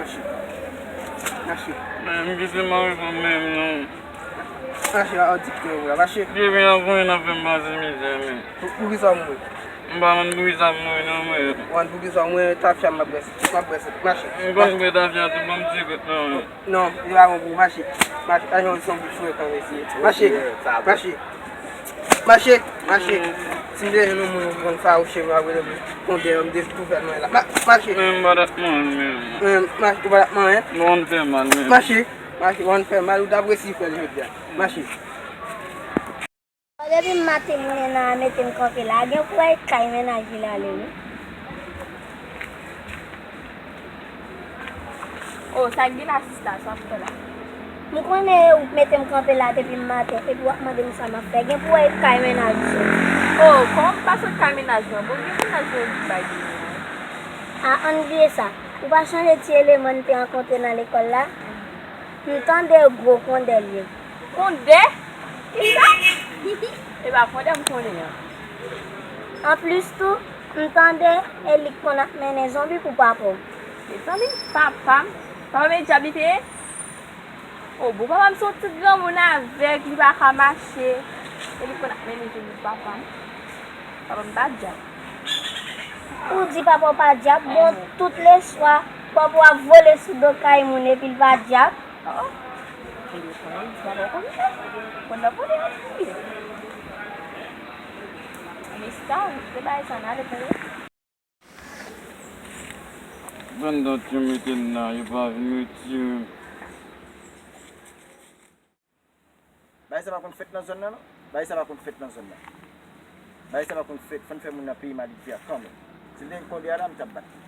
Marche. Marche. Mwen ki se mari pou mwen non. Marche a dik nou la. Marche. Ki ven an kon yon ap fè mbase mizè men. Pou ki sa mwen? Mba man bou isa mwen nan mwen. Wan pou ki sa mwen ta fya mabres. Marche. Mwen kon mwen ta fya te bom tikot nan. Non, yon a mwen pou marche. Marche. A yon son pou fwe kan vesi. Marche. Marche. Marche. Marche. Si mwen yon mwen yon fa ou che mwen avwe konde yon de tout fè mwen la. Marche. Mwen badat man men. Marche. Badat man men. Mwen fè man men. Marche. Marche. Wan fè mal ou dabre si fè yon diya. Marche. Depi mate mwen nan meten kope la, gen pou ay kay menaj la le mi. Oh, sa gen asistan sa pou la. Mwen konen ou meten kope la depi mate, epi wak mande mwen sa ma fe, gen pou ay kay menaj se. Oh, kon pa sot kay menajman, bon gen menajman di bagi. An diye sa, ou pa chanje ti eleman te renkontre nan l'ekol la, mwen tande gro konde liye. Konde? Ki sa? E ba konde m konde yan. An plus tou, mwen tande elik kon ap mene zombi pou papo. E zombi papam? Papam e jabite? Oh, bo papam sot tout gran moun avek, li baka mache. Elik kon ap mene zombi papam. Papam ba jab. Ou di papo pa diap, bon tout le swa, papo a vole sou do kay moun epi l va diap. Oh, konde vole yon. Mistan, se ba e sanade pou yon. Bandat yon meten nan, yon pa vini yon. Bay sa va kon fèt nan zon nan? Bay sa va kon fèt nan zon nan. Bay sa va kon fèt, fon fè moun na pi ma di fè a kame. Si den konde adam tab bat.